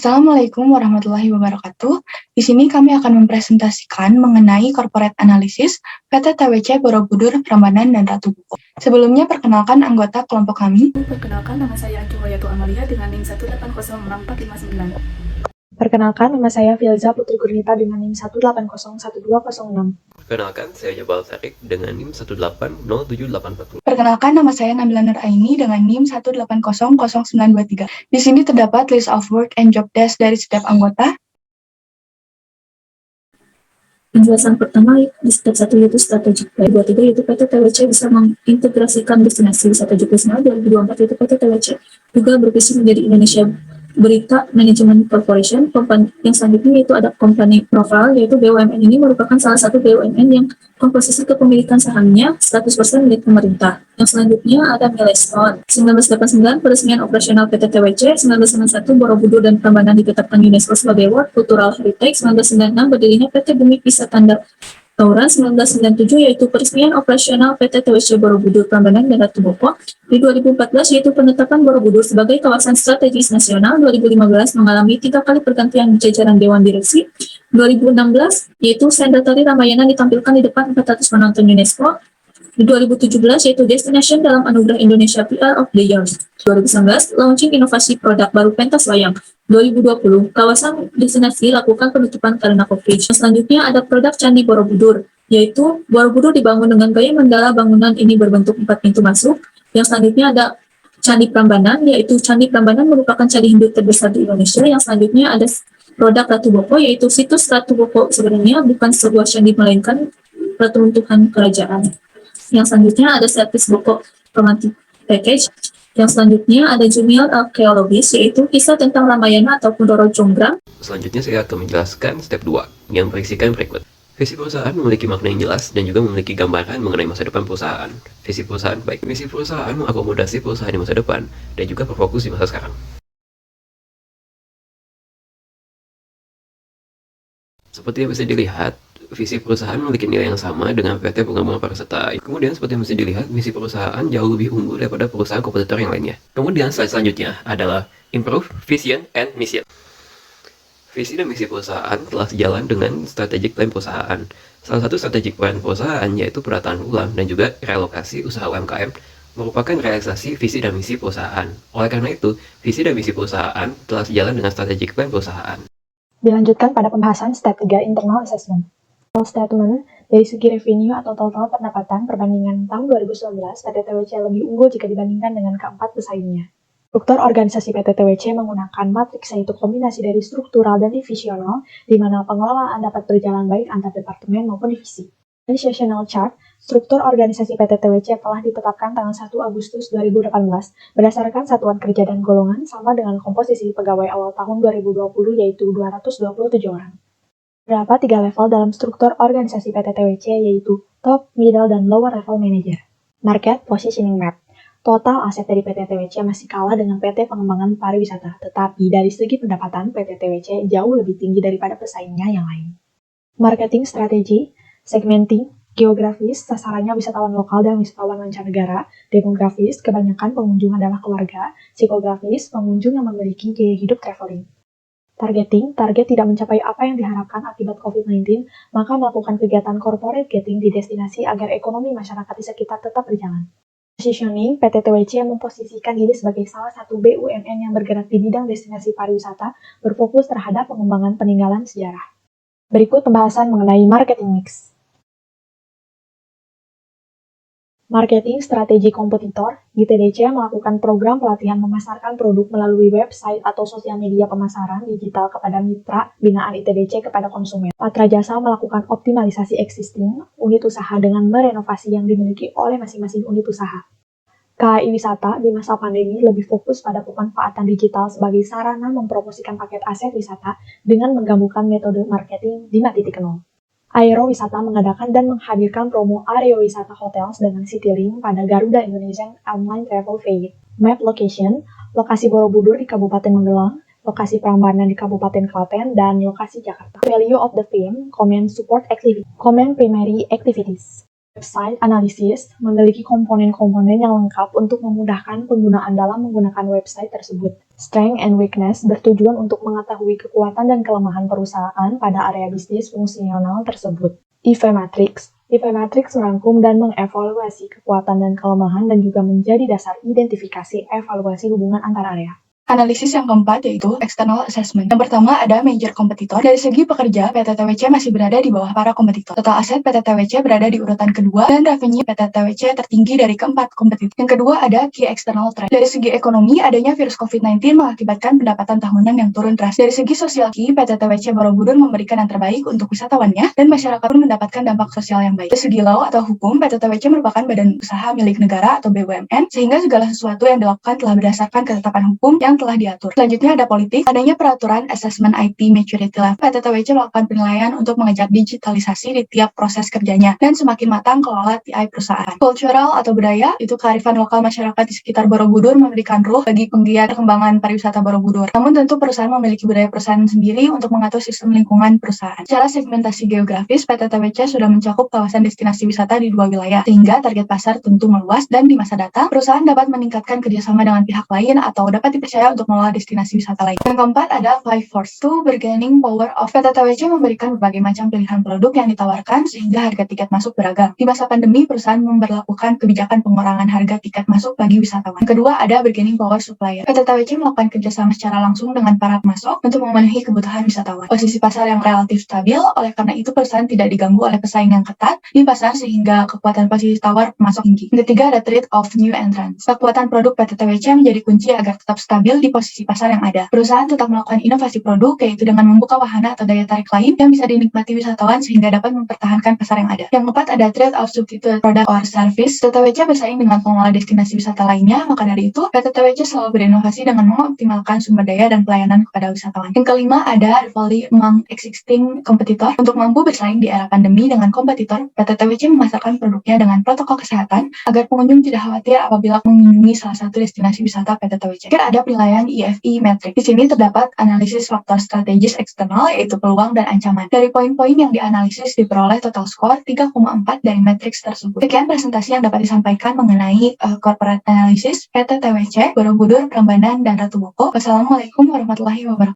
Assalamualaikum warahmatullahi wabarakatuh. Di sini kami akan mempresentasikan mengenai corporate analysis PT TWC Borobudur, Prambanan, dan Ratu Buku. Sebelumnya perkenalkan anggota kelompok kami. Perkenalkan, nama saya Ancu Hayatu Amalia dengan NIM 1806459. Perkenalkan, nama saya Filza Putri Gurnita dengan NIM 1801206. Perkenalkan, saya Jabal Tarik dengan NIM 1807840. Perkenalkan, nama saya Nabila Nur Aini dengan NIM 1800923. Di sini terdapat list of work and job desk dari setiap anggota. Penjelasan pertama di step 1 yaitu strategic plan, 23 yaitu PT TWC bisa mengintegrasikan destinasi wisata Jogja 2024 yaitu PT TWC juga bervisi menjadi Indonesia Berita Management Corporation. Yang selanjutnya yaitu ada company profile, yaitu BUMN ini merupakan salah satu BUMN yang komposisi kepemilikan sahamnya 100% milik pemerintah. Yang selanjutnya ada milestone 1989 peresmian operasional PT TWC, 1991 Borobudur dan Prambanan ditetapkan UNESCO sebagai World Cultural Heritage, 1996 berdirinya PT Bumi Pisa Tanda Tauran, 1997 yaitu peresmian operasional PT TWC Borobudur, Prambanan, dan Ratu Boko. Di 2014 yaitu penetapan Borobudur sebagai kawasan strategis nasional. 2015 mengalami 3 kali pergantian jajaran Dewan Direksi. 2016 yaitu Sendratari Ramayana ditampilkan di depan 400 penonton UNESCO. Di 2017 yaitu Destination dalam Anugerah Indonesia PR of the Year. 2019 launching inovasi produk baru pentas wayang. 2020 kawasan destinasi lakukan penutupan karena COVID. Selanjutnya ada produk Candi Borobudur, yaitu Borobudur dibangun dengan gaya mandala. Bangunan ini berbentuk 4 pintu masuk. Yang selanjutnya ada Candi Prambanan, yaitu Candi Prambanan merupakan candi Hindu terbesar di Indonesia. Yang selanjutnya ada produk Ratu Boko, yaitu situs Ratu Boko sebenarnya bukan sebuah candi melainkan peruntukan kerajaan. Yang selanjutnya ada Servis Boko Romantic Package. Yang selanjutnya ada Junior Arkeologis, yaitu kisah tentang Ramayana ataupun Roro Jonggrang. Selanjutnya saya akan menjelaskan step 2 yang berisikan berikut. Visi perusahaan memiliki makna yang jelas dan juga memiliki gambaran mengenai masa depan perusahaan. Visi perusahaan baik. Misi perusahaan mengakomodasi perusahaan di masa depan dan juga berfokus di masa sekarang. Seperti yang bisa dilihat, visi perusahaan memiliki nilai yang sama dengan PT Pengembangan Pariwisata. Kemudian seperti yang bisa dilihat, misi perusahaan jauh lebih unggul daripada perusahaan kompetitor yang lainnya. Kemudian slide selanjutnya adalah Improve Vision and Mission. Visi dan misi perusahaan telah sejalan dengan strategic plan perusahaan. Salah satu strategic plan perusahaan yaitu penataan ulang dan juga relokasi usaha UMKM merupakan realisasi visi dan misi perusahaan. Oleh karena itu, visi dan misi perusahaan telah sejalan dengan strategic plan perusahaan. Dilanjutkan pada pembahasan step 3 internal assessment. Statement, dari segi revenue atau total pendapatan perbandingan tahun 2019, PT TWC lebih unggul jika dibandingkan dengan keempat pesaingnya. Struktur organisasi PT TWC menggunakan matriks yaitu kombinasi dari struktural dan divisional, di mana pengelolaan dapat berjalan baik antar departemen maupun divisi. Organizational chart, struktur organisasi PT TWC telah ditetapkan tanggal 1 Agustus 2018 berdasarkan satuan kerja dan golongan sama dengan komposisi pegawai awal tahun 2020 yaitu 227 orang. Terdapat 3 level dalam struktur organisasi PT TWC yaitu top, middle, dan lower level manager. Market Positioning Map. Total aset dari PT TWC masih kalah dengan PT Pengembangan Pariwisata, tetapi dari segi pendapatan PT TWC jauh lebih tinggi daripada pesaingnya yang lain. Marketing Strategi, Segmenting, Geografis, sasarannya wisatawan lokal dan wisatawan mancanegara. Demografis, kebanyakan pengunjung adalah keluarga. Psikografis, pengunjung yang memiliki gaya hidup traveling. Targeting, target tidak mencapai apa yang diharapkan akibat COVID-19, maka melakukan kegiatan corporate getting di destinasi agar ekonomi masyarakat di sekitar tetap berjalan. Positioning, PT TWC memposisikan diri sebagai salah satu BUMN yang bergerak di bidang destinasi pariwisata, berfokus terhadap pengembangan peninggalan sejarah. Berikut pembahasan mengenai marketing mix. Marketing strategi kompetitor, ITDC melakukan program pelatihan memasarkan produk melalui website atau sosial media pemasaran digital kepada mitra binaan ITDC kepada konsumen. Patra Jasa melakukan optimalisasi existing unit usaha dengan merenovasi yang dimiliki oleh masing-masing unit usaha. KAI Wisata di masa pandemi lebih fokus pada pemanfaatan digital sebagai sarana mempromosikan paket aset wisata dengan menggabungkan metode marketing 5.0. Aero Wisata mengadakan dan menghadirkan promo Aero Wisata Hotels dengan CityLink pada Garuda Indonesian Online Travel Fair. Map Location, lokasi Borobudur di Kabupaten Magelang, lokasi Prambanan di Kabupaten Klaten, dan lokasi Jakarta. Value of the Film, Comment Support Activity, Comment Primary Activities. Website analisis memiliki komponen-komponen yang lengkap untuk memudahkan penggunaan dalam menggunakan website tersebut. Strength and weakness bertujuan untuk mengetahui kekuatan dan kelemahan perusahaan pada area bisnis fungsional tersebut. EV Matrix merangkum dan mengevaluasi kekuatan dan kelemahan dan juga menjadi dasar identifikasi evaluasi hubungan antar area. Analisis yang keempat yaitu external assessment. Yang pertama ada major kompetitor. Dari segi pekerja, PT TWC masih berada di bawah para kompetitor. Total aset PT TWC berada di urutan kedua dan revenue PT TWC tertinggi dari keempat kompetitor. Yang kedua ada key external trend. Dari segi ekonomi, adanya virus COVID-19 mengakibatkan pendapatan tahunan yang turun drastis. Dari segi sosial key, PT TWC Borobudur memberikan yang terbaik untuk wisatawannya dan masyarakat pun mendapatkan dampak sosial yang baik. Dari segi law atau hukum, PT TWC merupakan badan usaha milik negara atau BUMN, sehingga segala sesuatu yang dilakukan telah berdasarkan ketetapan hukum yang telah diatur. Selanjutnya ada politik, adanya peraturan assessment IT maturity level. PT TWC melakukan penilaian untuk mengejar digitalisasi di tiap proses kerjanya dan semakin matang kelola TI perusahaan. Cultural atau budaya, itu kearifan lokal masyarakat di sekitar Borobudur memberikan ruh bagi penggiat perkembangan pariwisata Borobudur. Namun tentu perusahaan memiliki budaya perusahaan sendiri untuk mengatur sistem lingkungan perusahaan. Secara segmentasi geografis, PT TWC sudah mencakup kawasan destinasi wisata di 2 wilayah, sehingga target pasar tentu meluas dan di masa datang, perusahaan dapat meningkatkan kerjasama dengan pihak lain atau dapat dipercaya untuk mengelola destinasi wisata lain. Yang keempat ada Five Force, itu bargaining power of. PT TWC memberikan berbagai macam pilihan produk yang ditawarkan sehingga harga tiket masuk beragam. Di masa pandemi, perusahaan memberlakukan kebijakan pengurangan harga tiket masuk bagi wisatawan. Yang kedua ada bargaining power supplier. PT TWC melakukan kerjasama secara langsung dengan para pemasok untuk memenuhi kebutuhan wisatawan. Posisi pasar yang relatif stabil, oleh karena itu perusahaan tidak diganggu oleh pesaing yang ketat di pasar sehingga kekuatan posisi tawar pemasok tinggi. Yang ketiga ada trade of new entrants. Kekuatan produk PT TWC menjadi kunci agar tetap stabil di posisi pasar yang ada. Perusahaan tetap melakukan inovasi produk, yaitu dengan membuka wahana atau daya tarik lain yang bisa dinikmati wisatawan sehingga dapat mempertahankan pasar yang ada. Yang keempat ada trade of substitute product or service. PT TWC bersaing dengan pengelola destinasi wisata lainnya, maka dari itu PT TWC selalu berinovasi dengan mengoptimalkan sumber daya dan pelayanan kepada wisatawan. Yang kelima ada rivalry among existing competitor. Untuk mampu bersaing di era pandemi dengan kompetitor, PT TWC memasarkan produknya dengan protokol kesehatan agar pengunjung tidak khawatir apabila mengunjungi salah satu destinasi wisata PT TWC. Ada penilaian EFE Matrix. Di sini terdapat analisis faktor strategis eksternal, yaitu peluang dan ancaman. Dari poin-poin yang dianalisis diperoleh total skor 3,4 dari matriks tersebut. Sekian presentasi yang dapat disampaikan mengenai corporate analysis PT TWC Borobudur, Prambanan, dan Ratu Boko. Wassalamualaikum warahmatullahi wabarakatuh.